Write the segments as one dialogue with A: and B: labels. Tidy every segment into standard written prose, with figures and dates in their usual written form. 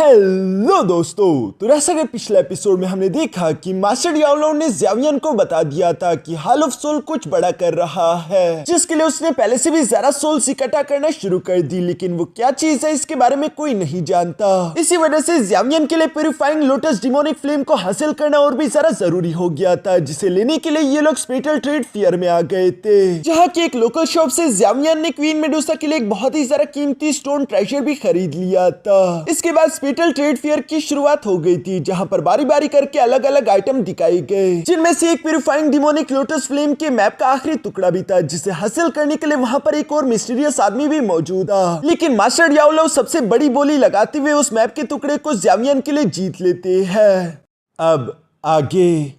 A: Hello दोस्तों, तो जैसा कि पिछले एपिसोड में हमने देखा कि मास्टर डियाब्लो ने ज़ावियन को बता दिया था कि हॉल ऑफ सोल कुछ बड़ा कर रहा है, जिसके लिए उसने पहले से भी ज्यादा सोल्स इकट्ठा करना शुरू कर दी, लेकिन वो क्या चीज है इसके बारे में कोई नहीं जानता। इसी वजह से ज़ावियन के लिए प्यूरिफाइंग लोटस डिमोनिक फ्लेम को हासिल करना और भी ज्यादा जरूरी हो गया था, जिसे लेने के लिए ये लोग स्पेटल ट्रेड फेयर में आ गए थे, जहाँ की एक लोकल शॉप से ज़ावियन ने क्वीन मेडुसा के लिए एक बहुत ही ज्यादा कीमती स्टोन ट्रेजर भी खरीद लिया था। इसके बाद स्पेटल ट्रेड फेयर की शुरुआत हो गई थी, जहां पर बारी बारी करके अलग अलग आइटम दिखाए गए, जिनमें से एक प्यूरिफाइंग डिमोनिक लोटस फ्लेम के मैप का आखिरी टुकड़ा भी था, जिसे हासिल करने के लिए वहां पर एक और मिस्टीरियस आदमी भी मौजूद था। लेकिन मास्टर डियाब्लो सबसे बड़ी बोली लगाते हुए उस मैप के टुकड़े को ज़ावियन के लिए जीत लेते हैं। अब आगे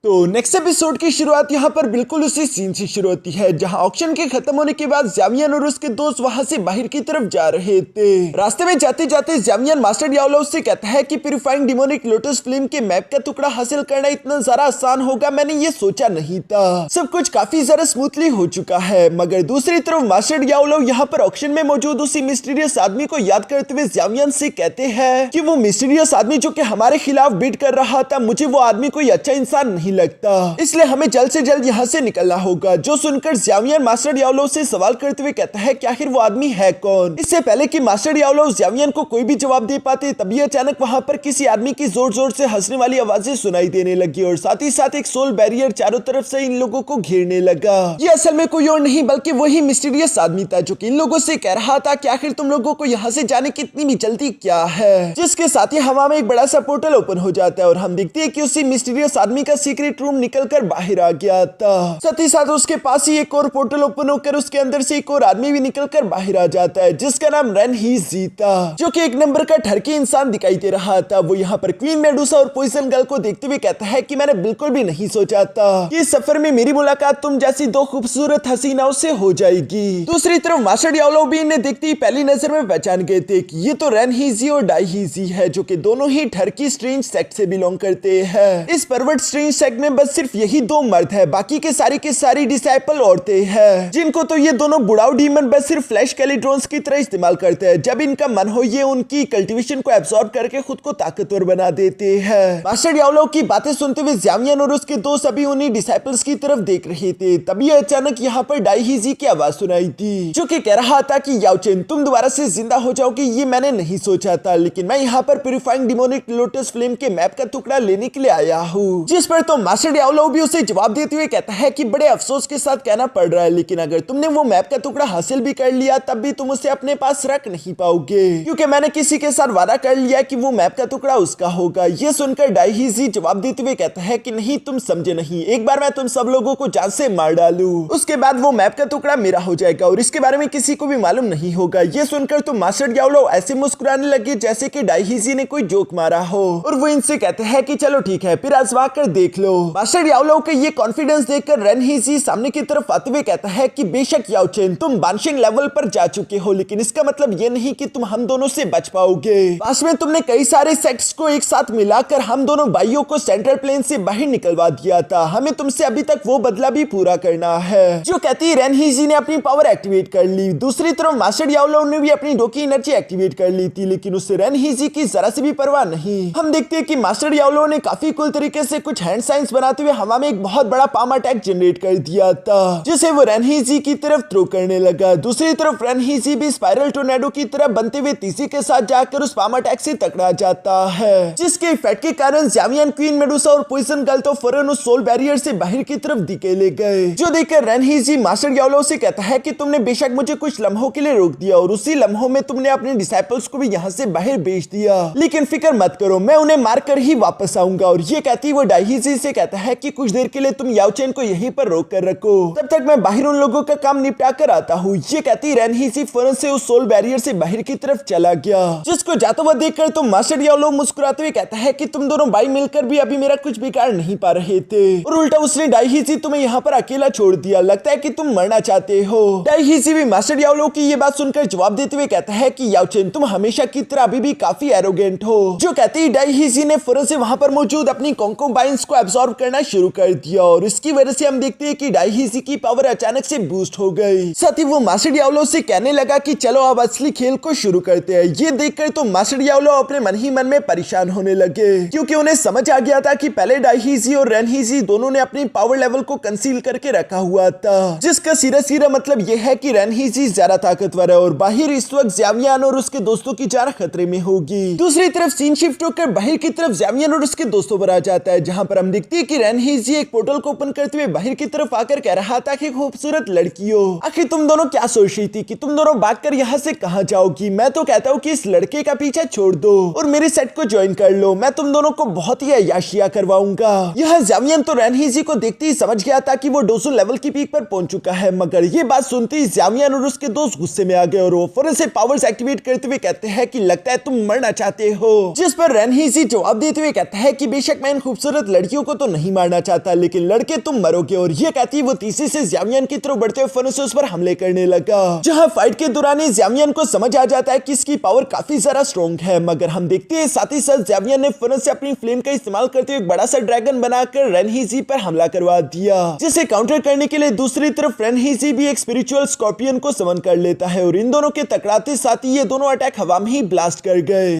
A: तो नेक्स्ट एपिसोड की शुरुआत यहाँ पर बिल्कुल उसी सीन से शुरू होती है, जहाँ ऑक्शन के खत्म होने के बाद ज़ावियन और उसके दोस्त वहाँ से बाहर की तरफ जा रहे थे। रास्ते में जाते जाते ज़ावियन मास्टर डियाब्लो से कहता है कि प्यूरिफाइंग डिमोनिक लोटस फ्लेम के मैप का टुकड़ा हासिल करना इतना ज्यादा आसान होगा, मैंने ये सोचा नहीं था। सब कुछ काफी ज्यादा स्मूथली हो चुका है। मगर दूसरी तरफ मास्टर डियाब्लो यहाँ पर ऑक्शन में मौजूद उसी मिस्टीरियस आदमी को याद करते हुए ज़ावियन से कहते हैं कि वो मिस्टीरियस आदमी जो कि हमारे खिलाफ बिड कर रहा था, मुझे वो आदमी कोई अच्छा इंसान नहीं लगता, इसलिए हमें जल्द से जल्द यहाँ से निकलना होगा। जो सुनकर ज़ावियन मास्टर डियाब्लो से सवाल करते हुए कहता है कि आखिर वो आदमी है कौन। इससे पहले कि मास्टर डियाब्लो ज़ावियन को कोई भी जवाब दे पाते, तभी अचानक वहाँ पर किसी आदमी की जोर जोर से हंसने वाली आवाजें सुनाई देने लगी और साथ ही साथ एक सोल बैरियर चारों तरफ से इन लोगों को घेरने लगा। ये असल में कोई और नहीं बल्कि वही मिस्टीरियस आदमी था, जो कि इन लोगों से कह रहा था कि आखिर तुम लोगों को यहाँ से जाने की इतनी भी जल्दी क्या है। जिसके साथ ही हवा में एक बड़ा सा पोर्टल ओपन हो जाता है और हम देखते हैं कि उसी मिस्टीरियस आदमी का सीक्रेट रूम निकलकर बाहर आ गया था। साथ ही साथ उसके पास ही एक और पोर्टल ओपन होकर उसके अंदर से एक और आदमी भी निकलकर बाहर आ जाता है, जिसका नाम रेन हीजी था, जो कि एक नंबर का ठरकी इंसान दिखाई दे रहा था। वो यहाँ पर क्वीन मेडुसा और पॉइजन गर्ल को देखते हुए कहता है कि मैंने बिल्कुल भी नहीं सोचा था कि इस सफर में मेरी मुलाकात तुम जैसी दो खूबसूरत हसीनाओं से हो जाएगी। दूसरी तरफ मास्टर डियाब्लो भी इन्हें देखते ही पहली नजर में पहचान गए थे कि ये तो रेन हीजी और डाई हीजी है, जो कि दोनों ही ठरकी स्ट्रेंज सेक्ट से बिलोंग करते हैं। इस परवर्ट स्ट्रेंज सेक्ट में बस सिर्फ यही दो मर्द है, बाकी के सारी डिसाइपल औरतें हैं, जिनको तो ये दोनों बुढ़ाऊ डीमन बस सिर्फ फ्लैश कैलिड्रॉन्स की तरह इस्तेमाल करते हैं। जब इनका मन हो ये उनकी कल्टीवेशन को एब्सॉर्ब करके खुद को ताकतवर बना देते हैं। मास्टर डियाब्लो की बातें सुनते हुए ज़ावियन और उसके दोस्त अभी उन्हीं डिसाइपल्स की तरफ देख रहे थे, तभी अचानक यहाँ पर डाई हीजी की आवाज सुनाई थी, जो कि कह रहा था कि याओचेन तुम दोबारा से जिंदा हो जाओगे, ये मैंने नहीं सोचा था, लेकिन मैं यहाँ पर प्यूरिफाइंग डिमोनिक लोटस फ्लेम के मैप का टुकड़ा लेने के लिए आया हूँ। जिस पर तो मास्टर डियाब्लो भी उसे जवाब देते हुए कहता है कि बड़े अफसोस के साथ कहना पड़ रहा है, लेकिन अगर तुमने वो मैप का टुकड़ा हासिल भी कर लिया तब भी तुम उसे अपने पास रख नहीं पाओगे, क्योंकि मैंने किसी के साथ वादा कर लिया कि वो मैप का टुकड़ा उसका होगा। ये सुनकर डाई हीजी जवाब देते हुए कहता है कि नहीं, तुम समझे नहीं, एक बार मैं तुम सब लोगों को जान से मार डालूं, उसके बाद वो मैप का टुकड़ा मेरा हो जाएगा और इसके बारे में किसी को भी मालूम नहीं होगा। ये सुनकर तो मास्टर डियाब्लो ऐसे मुस्कुराने लगे जैसे कि डाई हीजी ने कोई जोक मारा हो, और वो इनसे कहते हैं कि चलो ठीक है, फिर आजमा कर देख लो। मास्टर डियाब्लो के ये कॉन्फिडेंस देखकर रेन हीजी सामने की तरफ आते हुए कहता है कि बेशक याओचेन तुम बानशिंग लेवल पर जा चुके हो, लेकिन इसका मतलब ये नहीं कि तुम हम दोनों से बच पाओगे। पास में तुमने कई सारे सेक्ट्स को एक साथ मिलाकर हम दोनों भाइयों को सेंट्रल प्लेन से बाहर निकलवा दिया था, हमें तुमसे अभी तक वो बदला भी पूरा करना है, जो कहती रेन हीजी ने अपनी पावर एक्टिवेट कर ली। दूसरी तरफ मास्टर डियाब्लो ने भी अपनी डोकी एनर्जी एक्टिवेट कर ली थी, लेकिन उससे रेन हीजी की जरा से भी परवाह नहीं। हम देखते हैं कि मास्टर डियाब्लो ने काफी कूल तरीके से कुछ हैंड साइंस बनाते हुए हवा में एक बहुत बड़ा पाम अटैक जनरेट कर दिया था, जिसे वो रेन हीजी की तरफ थ्रो करने लगा। दूसरी तरफ रेन हीजी भी स्पाइरल टोर्नेडो की तरह बनते हुए तीसी के साथ जाकर उस पाम अटैक से टकरा जाता है, जिसके इफेक्ट के कारण ज़ावियन, क्वीन मेडुसा और पॉइजन गर्ल तो फौरन उस सोल बैरियर से बाहर की तरफ धकेले गए, जो देखकर रेन हीजी मास्टर डियाब्लो से कहता है कि तुमने बेशक मुझे कुछ लम्हों के लिए रोक दिया और उसी लम्हों में तुमने अपने डिसाइपल्स को भी यहाँ से बाहर भेज दिया, लेकिन फिक्र मत करो, मैं उन्हें मारकर ही वापस आऊंगा। और ये कहती वो डाई हीजी से कहता है कि कुछ देर के लिए तुम याओचेन को यहीं पर रोक कर रखो, तब तक मैं बाहर उन लोगों का काम निपटा कर आता हूँ। ये कहती रेन हीजी फौरन से उस सोल बैरियर से बाहर की तरफ चला गया, जिसको जाता हुआ देखकर तो मास्टर डियाब्लो मुस्कुराते हुए कहता है कि तुम दोनों भाई मिलकर भी अभी मेरा कुछ बिगाड़ नहीं पा रहे थे, और उल्टा उसने डाई हीजी तुम्हें यहाँ पर अकेला छोड़ दिया, लगता है कि तुम मरना चाहते हो। डाई हीजी भी मास्टर डियाब्लो की ये बात सुनकर जवाब देते हुए कहता है कि याओचेन तुम हमेशा की तरह अभी भी काफी एरोगेंट हो, जो कहती डाई हीजी ने फौरन से वहां पर मौजूद अपनी कॉन्कोबाइंस को अब्सॉर्ब करना शुरू कर दिया और इसकी वजह से हम देखते हैं कि डाइहीजी की पावर अचानक से बूस्ट हो गई। साथ ही वो मास्टर डियाब्लो से कहने लगा कि चलो अब असली खेल को शुरू करते हैं। ये देखकर तो मास्टर डियाब्लो अपने मन ही मन में परेशान होने लगे, क्योंकि उन्हें समझ आ गया था कि पहले डाइहीजी और रेनहीजी दोनों ने अपनी पावर लेवल को कंसील करके रखा हुआ था, जिसका सीधा मतलब यह है कि रेनहीजी ज्यादा ताकतवर है और बाहर इस वक्त ज़ावियन और उसके दोस्तों की जान खतरे में होगी। दूसरी तरफ सीन शिफ्ट होकर बाहर की तरफ ज़ावियन और उसके दोस्तों पर आ जाता है, जहां पर हम देखते हैं कि रेनहीजी एक पोर्टल को ओपन करते हुए बाहर की तरफ आकर कह रहा था कि खूबसूरत लड़कियों, आखिर तुम दोनों क्या सोच रही थी कि तुम दोनों भागकर यहाँ से कहाँ जाओगी? मैं तो कहता हूँ कि इस लड़के का पीछा छोड़ दो और मेरे सेट को ज्वाइन कर लो, मैं तुम दोनों को बहुत ही अय्याशियां करवाऊंगा। यह ज़ावियन तो रेनहीजी को देखते ही समझ गया था कि वो डोज़ुन लेवल की पीक पर पहुंच चुका है, मगर ये बात सुनते ही ज़ावियन और उसके दोस्त गुस्से में आ गए और वो फौरन से पावर्स एक्टिवेट करते हुए कहते हैं कि लगता है तुम मरना चाहते हो। जिस पर रेनहीजी जवाब देते हुए कहता है कि बेशक मैं इन खूबसूरत लड़कियों को तो नहीं मारना चाहता, लेकिन लड़के तुम मरोगे। और ये कहती है वो तेजी से ज़ावियन की तरफ बढ़ते हुए फौरन से उस पर हमले करने लगा, जहां फाइट के दौरान ज़ावियन को समझ आ जाता है कि इसकी पावर काफी ज्यादा स्ट्रॉन्ग है, मगर हम देखते हैं साथ ही साथ ज़ावियन ने फौरन से अपनी फ्लेम का इस्तेमाल करते हुए एक बड़ा सा ड्रैगन बनाकर रेनहीजी पर हमला करवा दिया, जिसे काउंटर करने के लिए दूसरी तरफ रेनहीजी भी एक स्पिरिचुअल स्कॉर्पियन को समन कर लेता है और इन दोनों के टकराते साथ ही ये दोनों अटैक हवा में ही ब्लास्ट कर गए।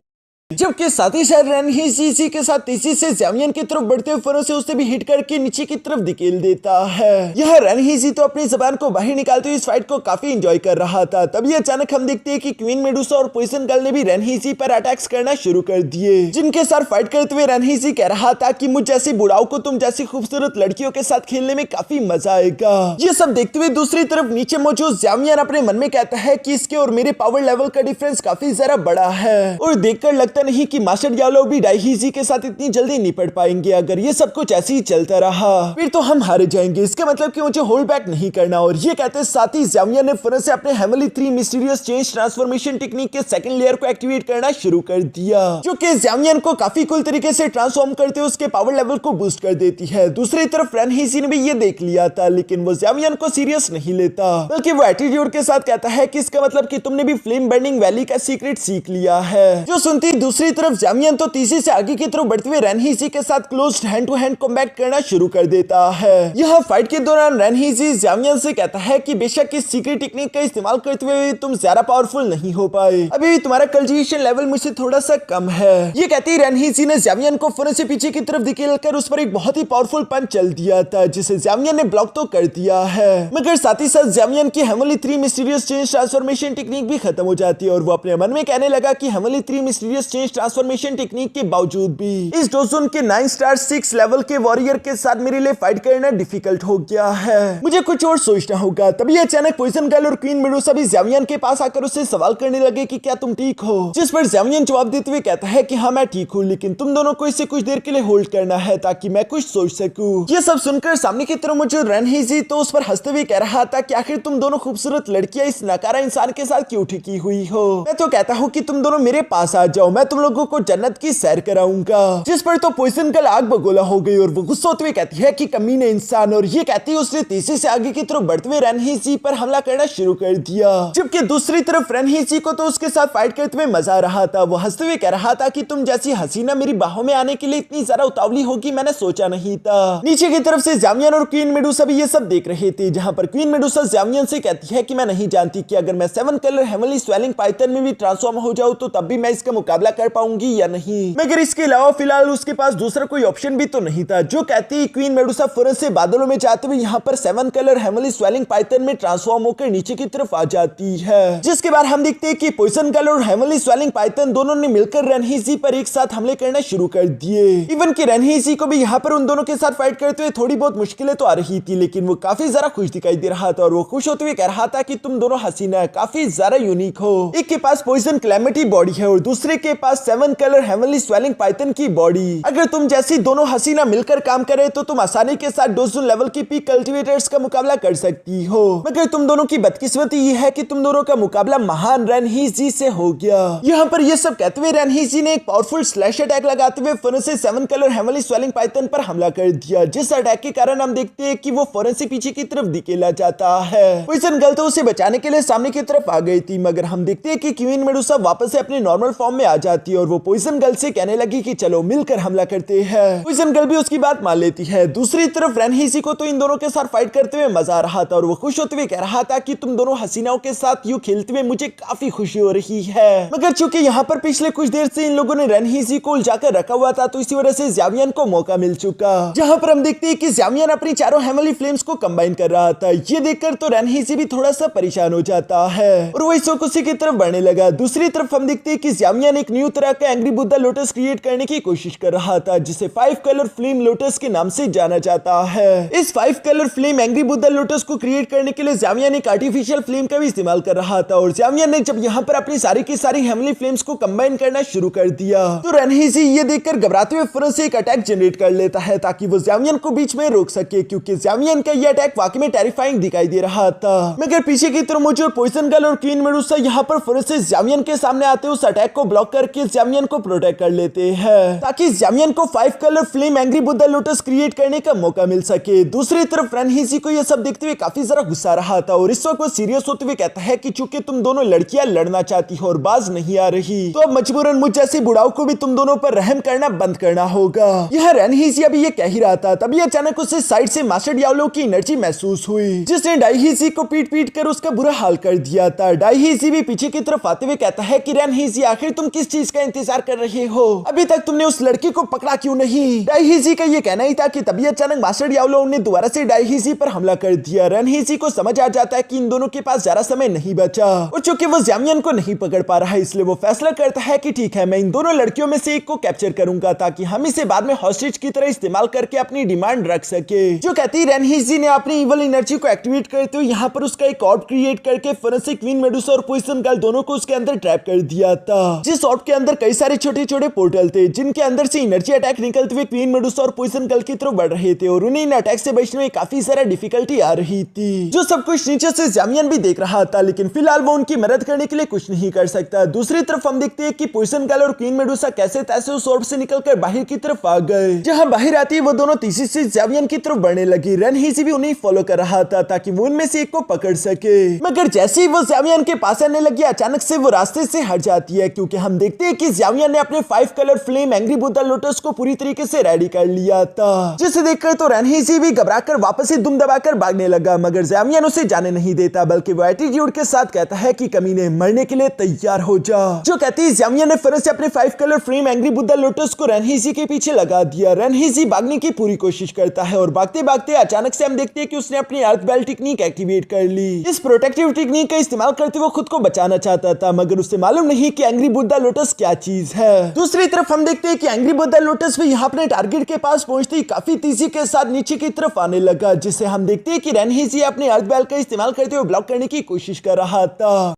A: जबकि साथ ही साथ रेनहीजी के साथ तेजी से ज़ावियन की तरफ बढ़ते हुए फौरन से उसे भी हिट करके नीचे की तरफ धकेल देता है। यह रेनहीजी तो अपनी जबान को बाहर निकालते हुए इस फाइट को काफी एंजॉय कर रहा था। तभी अचानक हम देखते हैं कि क्वीन मेडुसा और पॉइजन गर्ल ने भी रेनहीजी पर अटैक्स करना शुरू कर दिए, जिनके साथ फाइट करते हुए रेनहीजी कह रहा था कि मुझ जैसी बुढ़ाओं को तुम जैसी खूबसूरत लड़कियों के साथ खेलने में काफी मजा आएगा। ये सब देखते हुए दूसरी तरफ नीचे मौजूद ज़ावियन अपने मन में कहता है कि इसके और मेरे पावर लेवल का डिफरेंस काफी ज्यादा बड़ा है और देखकर लगता नहीं कि मास्टर डियाब्लो भी डाइहीजी के साथ इतनी जल्दी निपट पाएंगे। अगर ये सब कुछ ऐसे ही चलता रहा फिर तो हम हार जाएंगे, इसका मतलब कि मुझे होल्ड बैक नहीं करना। और ये कहते साथ ही ज़ावियन ने फौरन से अपने heavenly 3 mysterious change transformation technique के सेकंड लेयर को एक्टिवेट करना शुरू कर दिया, जो कि ज़ावियन को काफी कूल तरीके से ट्रांसफॉर्म करते हुए उसके पावर लेवल को बूस्ट कर देती है। दूसरी तरफ रेनहीजी ने भी ये देख लिया था, लेकिन वो ज़ावियन को सीरियस नहीं लेता, बल्कि वो एटीट्यूड के साथ कहता है कि इसका मतलब कि तुमने भी फ्लेम बर्निंग वैली का सीक्रेट सीख लिया है। जो सुनती दूसरी तरफ ज़ावियन तो तेजी से आगे की तरफ बढ़ते हुए रेनहीजी के साथ closed hand to hand combat करना शुरू कर देता है। यह फाइट के दौरान रेनहीजी ज़ावियन से कहता है कि बेशक इस सीक्रेट टेक्निक का इस्तेमाल करते हुए तुम ज्यादा पावरफुल नहीं हो पाए, अभी भी तुम्हारा कल्टिवेशन लेवल मुझसे थोड़ा सा कम है। ये कहती रेनहीजी ने ज़ावियन को फौरन से पीछे की तरफ धकेलकर उस पर एक बहुत ही पावरफुल पंच चल दिया था, जिसे ज़ावियन ने ब्लॉक तो कर दिया है, मगर साथ ही साथ ज़ावियन की heavenly 3 mysterious change transformation technique भी खत्म हो जाती है और वो अपने मन में कहने लगा कि heavenly 3 mysterious change transformation technique के बावजूद भी इस डोज़ुन के 9 स्टार 6 लेवल के वॉरियर के साथ मेरे लिए फाइट करना डिफिकल्ट हो गया है, मुझे कुछ और सोचना होगा। तभी अचानक पॉइजन गर्ल और क्वीन मेडुसा भी ज़ावियन के पास आकर उससे सवाल करने लगे कि क्या तुम ठीक हो, जिस पर ज़ावियन जवाब देते हुए कहता है कि हाँ मैं ठीक हूँ, लेकिन तुम दोनों को इसे कुछ देर के लिए होल्ड करना है ताकि मैं कुछ सोच सकूं। ये सब सुनकर सामने की तरफ मौजूद रेनहीजी तो उस पर हंसते हुए कह रहा था कि आखिर तुम दोनों खूबसूरत लड़कियां इस नकारा इंसान के साथ क्यों ठिकी हुई हो? मैं तो कहता हूँ कि तुम दोनों मेरे पास आ जाओ, मैं तुम लोगों को जन्नत की सैर कराऊंगा। जिस पर तो पॉइजन गर्ल आग बगोला हो गई और वो गुस्सा होते हुए कहती है कि कमीने इंसान, और ये कहती है उसने तेजी से आगे की तरफ बढ़ते हुए रेनहीजी पर हमला करना शुरू कर दिया। जबकि दूसरी तरफ रेनहीजी को तो उसके साथ फाइट करते हुए मजा आ रहा था, वो हंसते हुए कह रहा था कि तुम जैसी हसीना मेरी बाहों में आने के लिए इतनी ज्यादा उतावली होगी मैंने सोचा नहीं था। नीचे की तरफ से ज़ावियन और क्वीन मेडुसा भी ये सब देख रहे थे, जहां पर क्वीन मेडुसा ज़ावियन से कहती है कि मैं नहीं जानती कि अगर मैं 7 कलर हेवनली स्वेलिंग पाइथन में भी ट्रांसफॉर्म हो जाऊं तो तब भी मैं इसका मुकाबला कर पाऊंगी या नहीं, मगर इसके अलावा फिलहाल उसके पास दूसरा कोई ऑप्शन भी तो नहीं था। जो कहती क्वीन मेडुसा फौरन से बादलों में जाते हुए यहाँ पर 7 कलर हेवनली स्वेलिंग पाइथन में ट्रांसफॉर्म होकर नीचे की तरफ आ जाती है, जिसके बाद हम देखते हैं कि पॉइजन गर्ल और हेवनली स्वेलिंग पाइथन दोनों ने मिलकर रेनहीजी पर एक साथ हमले करना शुरू कर दिए। इवन कि रेनहीजी को भी यहाँ पर उन दोनों के साथ फाइट करते हुए थोड़ी बहुत मुश्किलें तो आ रही थी, लेकिन वो काफी ज्यादा खुश दिखाई दे रहा था और वो खुश होते हुए कह रहा था कि तुम दोनों हसीना काफी ज्यादा यूनिक हो। एक के पास पॉइजन क्लैमिटी बॉडी है और दूसरे के पास 7 कलर हेवनली स्वेलिंग पाइथन की बॉडी। अगर तुम जैसी दोनों हसीना मिलकर काम करे तो तुम आसानी के साथ डोज़ुन लेवल की पीक कल्टिवेटर्स का मुकाबला कर सकती हो, मगर तुम दोनों की बदकिस्मती ये है कि तुम दोनों का मुकाबला महान रेनहीजी से हो गया। यहाँ पर ये सब कहते हुए रेनहीजी ने एक पावरफुल स्लैश अटैक लगाते हुए फौरन से 7 कलर हेवनली स्वेलिंग पाइथन पर हमला कर दिया, जिस अटैक के कारण हम देखते हैं कि वो फौरन से पीछे की तरफ धकेला जाता है। पॉइजन गर्ल तो उसे बचाने के लिए सामने की तरफ आ गई थी, मगर हम देखते हैं कि क्वीन मेडुसा वापस से अपने नॉर्मल फॉर्म में आ जाती है और वो पॉइजन गर्ल से कहने लगी कि चलो मिलकर हमला करते हैं। पॉइजन गर्ल भी उसकी बात मान लेती है। दूसरी तरफ रेनहीसी को तो इन दोनों के साथ फाइट करते हुए मजा आ रहा था और वो खुश होते हुए कह रहा था कि तुम दोनों हसीनाओं के साथ यूं खेलते हुए मुझे काफी खुशी हो रही है। मगर चूंकि यहाँ पर पिछले कुछ देर से इन लोगों ने रेनहीसी को उलझाकर रखा हुआ था तो इसी वजह से ज़ावियन को मौका मिल चुका, जहाँ पर हम देखते हैं कि ज़ावियन अपनी चारों हेवनली फ्लेम्स को कंबाइन कर रहा था। ये देखकर तो रेनहीसी भी थोड़ा सा परेशान हो जाता है और वो इस उसी की तरफ बढ़ने लगा। दूसरी तरफ हम देखते हैं कि ज़ावियन एक न्यू तरह का एंग्री बुद्धा लोटस क्रिएट करने की कोशिश कर रहा था जिसे 5 कलर फ्लेम लोटस के नाम से जाना जाता है। इस 5 colour flame angry Buddha lotus को क्रिएट करने के लिए ज़ावियन एक आर्टिफिशियल फ्लेम का भी इस्तेमाल कर रहा था और ज़ावियन ने जब यहाँ पर अपनी सारी की सारी हेवनली फ्लेम्स को कंबाइन करना शुरू कर दिया तो रेनहीसी ये देखकर घबराते हुए फौरन से एक अटैक जनरेट कर लेता है ताकि वो ज़ावियन को बीच में रोक सके, क्योंकि ज़ावियन का ये अटैक वाकई में टेरिफाइंग दिखाई दे रहा था। मगर पीछे की तरफ मौजूद पॉइजन गर्ल और क्वीन मेडुसा यहाँ पर फौरन से ज़ावियन के सामने आते उस अटैक को ब्लॉक करके ज़ावियन को प्रोटेक्ट कर लेते हैं ताकि ज़ावियन को 5 colour flame angry Buddha lotus create करने का मौका मिल सके। दूसरी तरफ रेनहीसी को यह सब देखते हुए काफी ज्यादा गुस्सा रहा था और इस वक्त वो सीरियस होते हुए कहता है कि चूंकि तुम दोनों लड़कियां लड़ना चाहती हो और बाज नहीं आ रही तो अब मजबूरन मुझ जैसे बुढ़ाओं को भी तुम दोनों पर रहम करना बंद करना होगा। यह रेनहीसी अभी ये कह ही रहा था तभी अचानक उसे साइड से मास्टर डियाब्लो की एनर्जी महसूस हुई जिसने डाइहीसी को पीट पीट कर उसका बुरा हाल कर दिया था। डाइहीसी भी पीछे की तरफ आते हुए कहता है कि रेनहीसी आखिर तुम किस चीज का इंतजार कर रहे हो, अभी तक तुमने उस लड़की को पकड़ा क्यों नहीं। डाइहीसी का ये कहना ही था कि तभी अचानक मास्टर डियाब्लो ने दोबारा से डाइहीसी पर हमला कर दिया। रेनहीसी को समझ आ जाता है कि इन दोनों के पास ज्यादा समय नहीं बचा और चूंकि वो ज़ावियन को नहीं पकड़ पा रहा है इसलिए वो फैसला करता है कि ठीक है मैं इन दोनों लड़कियों में से एक को कैप्चर करूंगा ताकि हम इसे बाद में हॉस्टेज की तरह इस्तेमाल करके अपनी डिमांड रख सके। जो कहती रेनहीसी ने अपनी इवल एनर्जी को एक्टिवेट करते हुए यहाँ पर उसका एक ऑर्ब क्रिएट करके फौरन से क्वीन मेडुसा और पॉइजन गर्ल दोनों को उसके अंदर ट्रैप कर दिया था। जिस ऑर्ब के अंदर कई सारे छोटे छोटे पोर्टल थे जिनके अंदर से एनर्जी अटैक निकलते हुए क्वीन मेडुसा और पॉइजन गर्ल की तरफ बढ़ रहे थे और उन्हें इन अटैक से बचने में काफी सारा डिफिकल्टी आ रही थी। जो सब कुछ नीचे से ज़ावियन भी देख रहा था लेकिन फिलहाल वो उनकी मदद करने के लिए कुछ नहीं कर सकता। दूसरी तरफ हम देखते हैं कि पॉइजन गर्ल और क्वीन मेडुसा कैसे तैसे उस ऑर्ब से निकलकर बाहर की तरफ आ गए। जहां बाहर आती वो दोनों तेजी से ज़ावियन की तरफ बढ़ने लगी। रेनहीसी भी उन्हें फॉलो कर रहा था ताकि वो उनमें से एक को पकड़ सके। मगर जैसे ही वो ज़ावियन के पास आने लगी अचानक से वो रास्ते से हट जाती है क्योंकि हम देखते हैं कि ज़ावियन ने अपने 5 colour flame angry Buddha lotus को पूरी तरीके से रेडी कर लिया था। जिसे देखकर तो रेनहीसी भी घबराकर वापस ही दुम दबाकर भागने लगा मगर ज़ावियन उसे जाने नहीं देता बल्कि वो एटीट्यूड के साथ कहता है कि कमीने मरने के लिए तैयार हो जा। जो कहती है ज़ावियन ने फिर से अपने 5 colour flame angry Buddha lotus को रेनहीसी के पीछे लगा दिया। रेनहीसी भागने की पूरी कोशिश करता है और भागते भागते अचानक से हम देखते हैं कि उसने अपनी अर्थ बेल टेक्निक एक्टिवेट कर ली। इस प्रोटेक्टिव टेक्निक का इस्तेमाल करते हुए खुद को बचाना चाहता था मगर उसे मालूम नहीं कि एंग्री बुद्धा लोटस क्या चीज है। दूसरी तरफ हम देखते हैं कि एंग्री बुद्धा लोटस भी यहाँ अपने टारगेट के पास पहुंचते ही काफी तेजी के साथ नीचे की तरफ आने लगा जिसे हम देखते हैं कि रेनहीसी अपने अर्थ बेल का इस्तेमाल करते हुए ब्लॉक करने की कोशिश कर रहा था।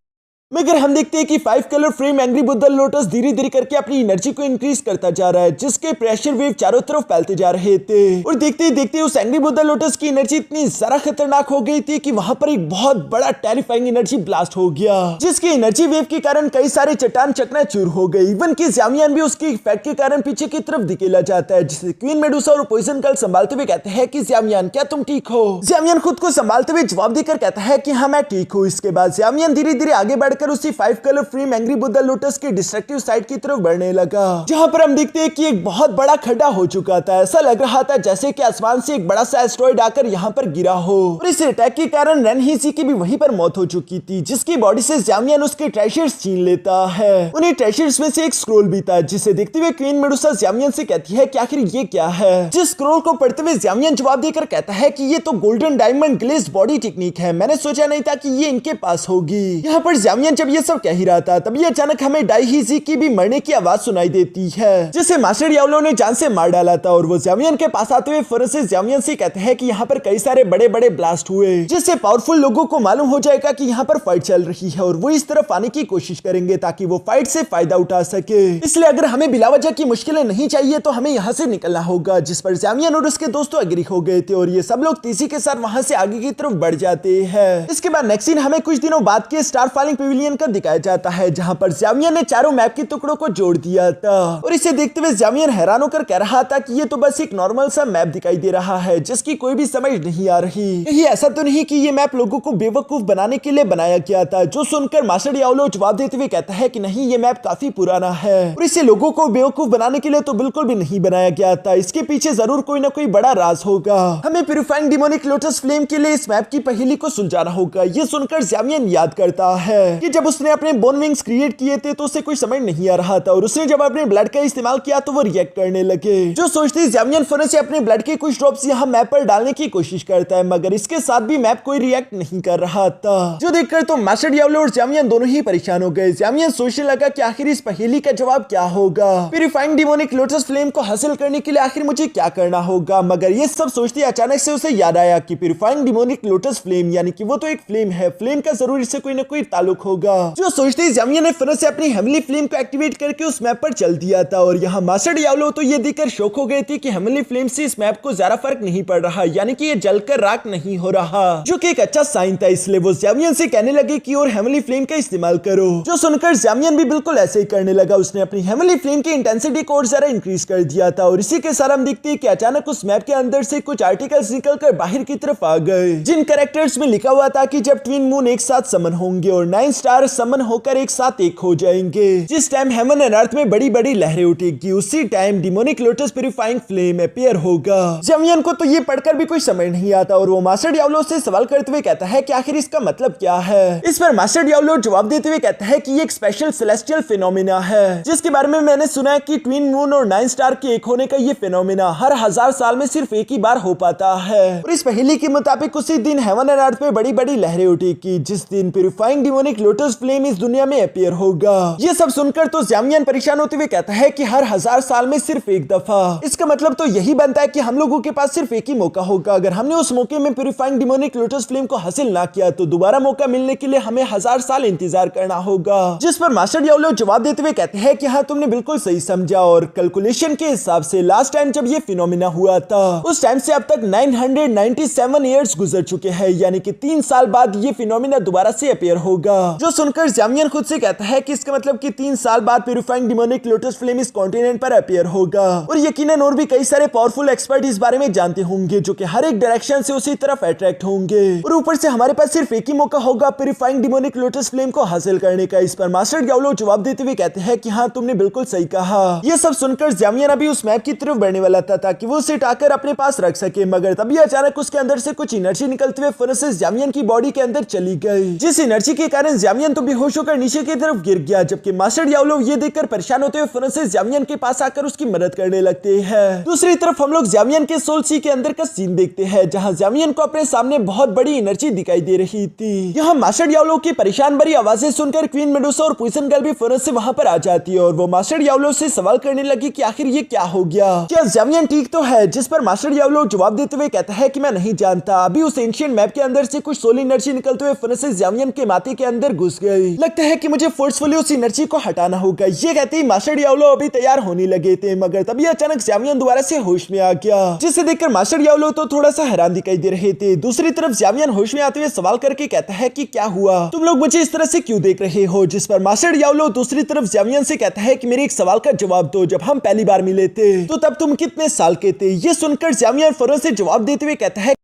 A: मगर हम देखते हैं कि 5 colour flame angry Buddha lotus धीरे धीरे करके अपनी एनर्जी को इंक्रीज करता जा रहा है जिसके प्रेशर वेव चारों तरफ फैलते जा रहे थे और देखते ही देखते उस एंग्री बुद्धा लोटस की एनर्जी इतनी ज्यादा खतरनाक हो गई थी कि वहां पर एक बहुत बड़ा टेरिफाइंग एनर्जी ब्लास्ट हो गया जिसकी एनर्जी वेव के कारण कई सारे चट्टान चकनाचूर हो गए। इवन की ज़ावियन भी उसकी इफेक्ट के कारण पीछे की तरफ धकेला जाता है जिसे क्वीन मेडुसा और पॉइजन गर्ल संभालते हुए कहते हैं कि ज़ावियन क्या तुम ठीक हो। ज़ावियन खुद को संभालते हुए जवाब देकर कहता है कि हाँ मैं ठीक हूँ। इसके बाद ज़ावियन धीरे धीरे आगे बढ़कर उसी 5 colour flame angry Buddha lotus के डिस्ट्रक्टिव साइड की तरफ बढ़ने लगा जहां पर हम देखते हैं कि एक बहुत बड़ा खड्डा हो चुका था। ऐसा लग रहा था जैसे कि आसमान से एक बड़ा सा एस्ट्रॉइड आकर यहां पर गिरा हो और इस अटैक के कारण रेनहीसी की भी वहीं पर मौत हो चुकी थी जिसकी बॉडी से ज़ावियन उसके ट्रेजर्स छीन लेता है। उन्हीं ट्रेजर्स में से एक स्क्रोल भी था जिसे देखते हुए क्वीन मेडुसा ज़ावियन से कहती है कि आखिर ये क्या है। जिस स्क्रोल को पढ़ते हुए ज़ावियन जवाब देकर कहता है कि ये तो golden diamond glazed body technique है, मैंने सोचा नहीं था कि ये इनके पास होगी। यहाँ पर ज़ावियन जब ये सब कह ही रहा था तभी अचानक हमें डाइहीसी की भी मरने की आवाज सुनाई देती है जिसे मास्टर डियाब्लो ने जान से मार डाला था और वो ज़ावियन के पास आते हुए फौरन से ज़ावियन से कहते हैं कि यहाँ पर कई सारे बड़े बड़े ब्लास्ट हुए जिससे पावरफुल लोगों को मालूम हो जाएगा कि यहाँ पर फाइट चल रही है और वो इस तरफ आने की कोशिश करेंगे ताकि वो फाइट से फायदा उठा सके। इसलिए अगर हमें बिलावजह की मुश्किलें नहीं चाहिए तो हमें यहाँ से निकलना होगा। जिस पर ज़ावियन और उसके दोस्तों एग्री हो गए थे और ये सब लोग तेजी के साथ वहां से आगे की तरफ बढ़ जाते हैं। इसके बाद नेक्स्ट सीन हमें कुछ दिनों बाद के स्टार फॉलिंग पेविलियन का दिखाया जाता है जहाँ पर ज़ावियन ने चारों मैप के टुकड़ों को जोड़ दिया था और इसे देखते हुए ज़ावियन हैरान होकर कह रहा था कि ये तो बस एक नॉर्मल सा मैप दिखाई दे रहा है जिसकी कोई भी समझ नहीं आ रही। यही ऐसा तो नहीं कि ये मैप लोगों को बेवकूफ बनाने के लिए बनाया गया था। जो सुनकर मास्टर डियाब्लो जवाब देते हुए कहता है कि नहीं, ये मैप काफी पुराना है और इसे लोगों को बेवकूफ बनाने के लिए तो बिल्कुल भी नहीं बनाया गया था। इसके पीछे जरूर कोई ना कोई बड़ा राज होगा। हमें प्यूरिफाइंग डिमोनिक लोटस फ्लेम के लिए इस मैप की पहेली को सुलझाना होगा। ये सुनकर ज़ावियन याद करता है कि जब उसने अपने बोन विंग्स क्रिएट किए थे तो उसे कुछ समझ नहीं आ रहा था और उसने जब अपने ब्लड का इस्तेमाल किया तो वो रिएक्ट करने लगे। जो सोचते ज़ावियन फौरन से अपने ब्लड के कुछ ड्रॉप्स यहाँ मैप पर डालने की कोशिश करता है, मगर इसके साथ भी मैप कोई रिएक्ट नहीं कर रहा था। जो देखकर तो मास्टर डियाब्लो और ज़ावियन दोनों ही परेशान हो गए। ज़ावियन सोचने लगा कि आखिर इस पहेली का जवाब क्या होगा। प्यूरिफाइंग डिमोनिक लोटस फ्लेम को हासिल करने के लिए आखिर मुझे क्या करना होगा। मगर ये सब सोचते अचानक से उसे याद आया कि प्यूरिफाइंग डिमोनिक लोटस फ्लेम यानी कि वो तो एक फ्लेम है, फ्लेम का जरूर इससे कोई ना कोई ताल्लुक होगा। जो सोचते ज़ावियन ने फिर से अपनी हेवनली फ्लेम को एक्टिवेट करके उस मैप पर चल दिया था और यहाँ मास्टर डियाब्लो तो ये देखकर शौक हो गए थे कि हेवनली फ्लेम से इस मैप को ज्यादा फर्क नहीं पड़ रहा, यानी कि ये जलकर राख नहीं हो रहा, जो कि एक अच्छा साइन था। इसलिए वो ज़ावियन से कहने लगे कि और हेवनली फ्लेम का इस्तेमाल करो। जो सुनकर ज़ावियन भी बिल्कुल ऐसे ही करने लगा। उसने अपनी हेवनली फ्लेम की इंटेंसिटी को और ज्यादा इंक्रीज कर दिया था और इसी के साथ हम देखते हैं कि अचानक उस मैप के अंदर से कुछ आर्टिकल्स निकलकर बाहर की तरफ आ गए, जिन कैरेक्टर्स में लिखा हुआ था कि जब ट्विन मून एक साथ समन होंगे और 9 स्टार समन होकर एक साथ एक हो जाएंगे, जिस टाइम हेवन एंड अर्थ में बड़ी बड़ी लहरें उठेगी, उसी time demonic lotus purifying flame appear होगा। ज़ावियन को तो ये पढ़कर भी कुछ समझ नहीं आता और वो मास्टर डियाब्लो से सवाल करते हुए कहता है कि आखिर इसका मतलब क्या है। इस पर मास्टर डियाब्लो जवाब देते हुए कहता है कि ये एक स्पेशल सेलेस्टियल फिनोमिना है जिसके बारे में मैंने सुना है कि ट्विन मून और 9 स्टार के एक होने का ये फिनोमिना हर 1000 साल में सिर्फ एक ही बार हो पाता है और इस पहेली के मुताबिक उसी दिन हेवन एंड अर्थ पे बड़ी बड़ी लहरें उठेगी जिस दिन प्यूरिफाइंग डिमोनिक लोटस फ्लेम इस दुनिया में अपीयर होगा। ये सब सुनकर तो ज़ावियन परेशान होते हुए कहता है कि हर 1000 साल में सिर्फ एक दफा, इसका मतलब तो यही बनता है कि हम लोगों के पास सिर्फ एक ही मौका होगा। अगर हमने उस मौके में प्यूरिफाइंग डिमोनिक लोटस फ्लेम को हासिल ना किया तो दोबारा मौका मिलने के लिए हमें 1000 साल इंतजार करना होगा। जिस पर मास्टर डियाब्लो जवाब देते हुए कहते हैं कि हाँ, तुमने बिल्कुल सही समझा और कैलकुलेशन के हिसाब से लास्ट टाइम जब ये फिनोमिना हुआ था उस टाइम से अब तक 997 इयर्स गुजर चुके हैं, यानी कि 3 साल बाद ये फिनोमिना दोबारा से अपीयर होगा। जो सुनकर ज़ावियन खुद से कहता है कि इसका मतलब कि 3 साल बाद प्यूरिफाइंग डिमोनिक लोटस फ्लेम इस कॉन्टिनेंट पर अपीयर होगा और यकीनन और भी कई सारे पावरफुल एक्सपर्ट इस बारे में जानते होंगे जो कि हर एक डायरेक्शन से उसी तरफ अट्रैक्ट होंगे और ऊपर से हमारे पास सिर्फ एक ही मौका होगा प्यूरिफाइंग डिमोनिक लोटस फ्लेम को हासिल करने का। इस पर मास्टर डियाब्लो जवाब देते हुए कहते हैं कि हाँ, तुमने बिल्कुल सही कहा। ये सब सुनकर ज़ावियन अभी उस मैप की तरफ बढ़ने वाला था ताकि वो उसे उठाकर अपने पास रख सके, मगर तभी अचानक उसके अंदर से कुछ एनर्जी निकलते हुए फिर से ज़ावियन की बॉडी के अंदर चली गई, जिस एनर्जी के कारण ज़ावियन तो बेहोश होकर नीचे की तरफ गिर गया। जबकि मास्टर डियाब्लो ये देखकर परेशान होते हुए फिर से ज़ावियन के पास आकर उसकी मदद करने लगते हैं। दूसरी तरफ हम लोग ज़ावियन के सोल सी के अंदर का सीन देखते हैं जहां ज़ावियन को अपने सामने बहुत बड़ी एनर्जी दिखाई दे रही थी। यहाँ मास्टर डियाब्लो की परेशान भरी आवाजें सुनकर क्वीन मेडुसा और पॉइजन गर्ल भी फिर से वहां पर आ जाती है और वो मास्टर डियाब्लो से सवाल करने लगी कि आखिर ये क्या हो गया, क्या ज़ावियन ठीक तो है। जिस पर मास्टर डियाब्लो जवाब देते हुए कहता है कि मैं नहीं जानता। अभी उस एंशिएंट मैप के अंदर से कुछ सोल एनर्जी निकलते हुए फिर से ज़ावियन के माथे के अंदर घुस गई। लगता है कि मुझे फोर्सफुली उस एनर्जी को हटाना होगा। ये कहते ही मास्टर डियाब्लो अभी तैयार होने लगे थे, मगर तभी अचानक ज़ावियन दोबारा से होश में आ गया, जिसे देखकर मास्टर डियाब्लो तो थोड़ा सा हैरान दिखाई दे रहे थे। दूसरी तरफ ज़ावियन होश में आते हुए सवाल करके कहता है कि क्या हुआ, तुम लोग मुझे इस तरह से क्यों देख रहे हो। जिस पर मास्टर डियाब्लो दूसरी तरफ ज़ावियन से कहता है कि मेरे एक सवाल का जवाब दो, जब हम पहली बार मिले थे तो तब तुम कितने साल के थे। ये सुनकर ज़ावियन फौरन से जवाब देते हुए कहता है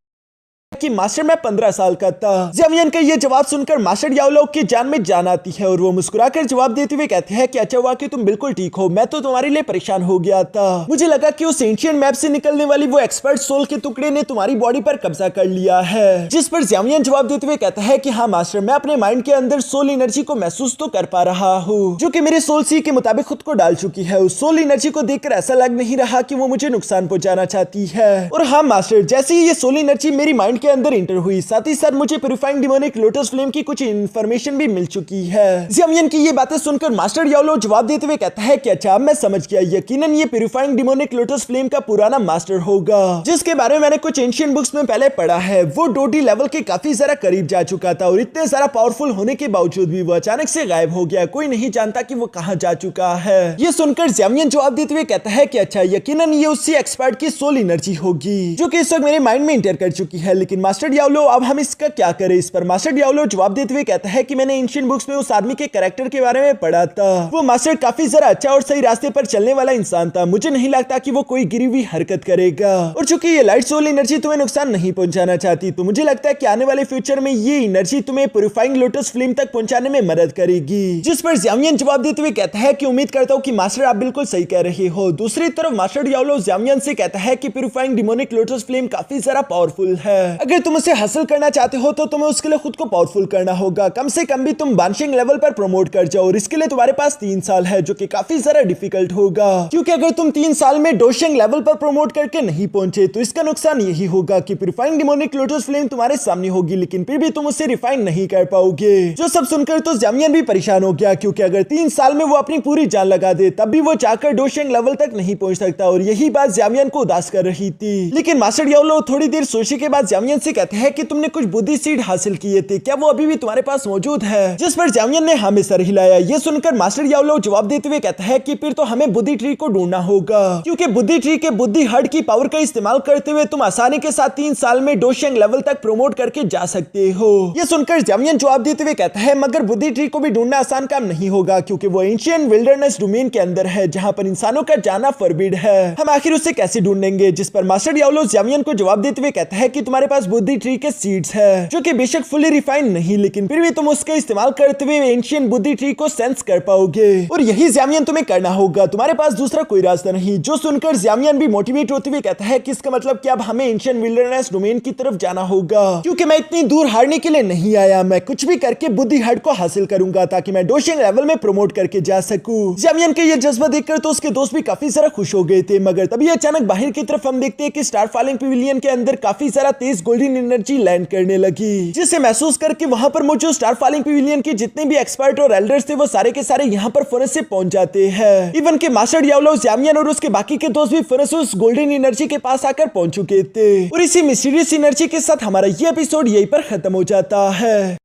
A: कि मास्टर मैं 15 साल का था। ज़ावियन का ये जवाब सुनकर मास्टर डियाब्लो की जान में जान आती है और वो मुस्कुराकर जवाब देते हुए कहते हैं कि अच्छा हुआ कि तुम बिल्कुल ठीक हो, मैं तो तुम्हारे लिए परेशान हो गया था। मुझे लगा कि उस एंशिएंट मैप से निकलने वाली वो एक्सपर्ट सोल के टुकड़े ने तुम्हारी बॉडी पर कब्जा कर लिया है। जिस पर ज़ावियन जवाब देते हुए कहता है कि हाँ मास्टर, मैं अपने माइंड के अंदर सोल एनर्जी को महसूस तो कर पा रहा हूँ जो कि मेरे सोल सी के मुताबिक खुद को डाल चुकी है। उस सोल एनर्जी को देखकर ऐसा लग नहीं रहा कि वो मुझे नुकसान पहुंचाना चाहती है। और हाँ मास्टर, जैसे ही ये सोल एनर्जी मेरी माइंड के अंदर इंटर हुई, साथ ही साथ मुझे प्यूरिफाइंग डिमोनिक लोटस फ्लेम की कुछ इंफॉर्मेशन भी मिल चुकी है। ज़ावियन की ये बातें सुनकर मास्टर डियाब्लो जवाब देते हुए कहता है कि अच्छा, मैं समझ गया, यकीनन ये प्यूरिफाइंग डिमोनिक लोटस फ्लेम का पुराना मास्टर होगा जिसके बारे में मैंने कुछ एंशिएंट बुक्स में पहले पढ़ा है। वो डोटी लेवल के काफी ज्यादा करीब जा चुका था और इतने सारा पावरफुल होने के बावजूद भी वो अचानक से गायब हो गया। कोई नहीं जानता कि वो कहां जा चुका है। ये सुनकर ज़ावियन जवाब देते हुए कहता है कि अच्छा, यकीनन ये उसी एक्सपर्ट की सोल एनर्जी होगी जो कि इस वक्त मेरे माइंड में इंटर कर चुकी है। लेकिन लेकिन मास्टर डियाब्लो अब हम इसका क्या करें। इस पर मास्टर डियाब्लो जवाब देते हुए कहता है कि मैंने एंशिएंट बुक्स में उस आदमी के कैरेक्टर के बारे में पढ़ा था। वो मास्टर काफी जरा अच्छा और सही रास्ते पर चलने वाला इंसान था। मुझे नहीं लगता कि वो कोई गिरी हुई हरकत करेगा, और चूंकि ये लाइट सोल एनर्जी तुम्हें नुकसान नहीं पहुंचाना चाहती, तो मुझे लगता है कि आने वाले फ्यूचर में ये एनर्जी तुम्हें प्यूरिफाइंग लोटस फ्लेम तक पहुंचाने में मदद करेगी। जिस पर ज़्यामियन जवाब देते हुए कहता है कि उम्मीद करता हूँ कि मास्टर आप बिल्कुल सही कह रहे हो। दूसरी तरफ मास्टर डियाब्लो ज़्यामियन से कहता है कि प्यूरिफाइंग डिमोनिक लोटस फ्लेम काफी जरा पावरफुल है। अगर तुम उसे हासिल करना चाहते हो तो तुम्हें उसके लिए खुद को पावरफुल करना होगा। कम से कम भी तुम बानशिंग लेवल पर प्रमोट कर जाओ, और इसके लिए तुम्हारे पास 3 साल है, जो कि काफी जरा डिफिकल्ट होगा, क्योंकि अगर तुम 3 साल में डोशिंग लेवल पर प्रमोट करके नहीं पहुंचे तो इसका नुकसान यही होगा कि प्यूरिफाइंग डिमोनिक लोटस फ्लेम तुम्हारे सामने होगी, लेकिन फिर भी तुम उसे रिफाइन नहीं कर पाओगे। जो सब सुनकर तो ज़्यामियन भी परेशान हो गया, क्योंकि अगर 3 साल में वो अपनी पूरी जान लगा दे तब भी वो चाहकर डोशिंग लेवल तक नहीं पहुंच सकता, और यही बात ज़्यामियन को उदास कर रही थी। लेकिन मास्टर डियाब्लो थोड़ी देर सोचने के बाद ज़्यामियन से कहते हैं कि तुमने कुछ बुद्धि सीड हासिल किए थे, क्या वो अभी भी तुम्हारे पास मौजूद है। जिस पर ज़्यामियन ने हाँ में सर हिलाया। ये सुनकर मास्टर डियाब्लो जवाब देते हुए कहता है कि फिर तो हमें बुद्धि ट्री को ढूंढना होगा, क्योंकि बुद्धि ट्री के बुद्धि हर्ड की पावर का इस्तेमाल करते हुए तुम आसानी के साथ 3 साल में डोशिंग लेवल तक प्रमोट करके जा सकते हो। ये सुनकर ज़्यामियन जवाब देते हुए कहता है मगर बुद्धि ट्री को भी ढूंढना आसान काम नहीं होगा, क्योंकि वो एंशिएंट विल्डरनेस डोमेन के अंदर है, जहां पर इंसानों का जाना फॉरबिड है। हम आखिर उसे कैसे ढूंढेंगे। जिस पर मास्टर डियाब्लो ज़्यामियन को जवाब देते हुए कहता है कि तुम्हारे पास बुद्धि ट्री के सीड्स है, जो कि बेशक फुली रिफाइंड नहीं, लेकिन फिर भी तुम उसका इस्तेमाल करते हुए एंशिएंट बुद्धि ट्री को सेंस कर पाओगे, और यही ज़्यामियन तुम्हें करना होगा। तुम्हारे पास दूसरा कोई रास्ता नहीं। जो सुनकर ज़्यामियन भी मोटिवेट होते हुए कहता है कि इसका मतलब कि अब हमें एंशिएंट विल्डरनेस डोमेन की तरफ जाना होगा, क्योंकि मैं इतनी दूर हारने के लिए नहीं आया। मैं कुछ भी करके बुद्धि हर्ड को हासिल करूंगा ताकि मैं डोशिंग लेवल में प्रमोट करके जा सकूं। ज़्यामियन के ये जज्बा देखकर तो उसके दोस्त भी काफी जरा खुश हो गए थे, मगर तभी अचानक बाहर की तरफ हम देखते हैं कि स्टार फॉलिंग पवेलियन के अंदर काफी जरा तेज गोल्डन एनर्जी लैंड करने लगी, जिसे महसूस करके वहां पर मौजूद स्टार फॉलिंग पवेलियन के जितने भी एक्सपर्ट और एल्डर्स थे वो सारे के सारे यहाँ पर फौरन से पहुंच जाते हैं। इवन के मास्टर डियाब्लो, ज़्यामियन और उसके बाकी के दोस्त भी फौरन से उस गोल्डन एनर्जी के पास आकर पहुंच चुके थे, और इसी मिस्टीरियस एनर्जी के साथ हमारा ये एपिसोड यहीं पर खत्म हो जाता है।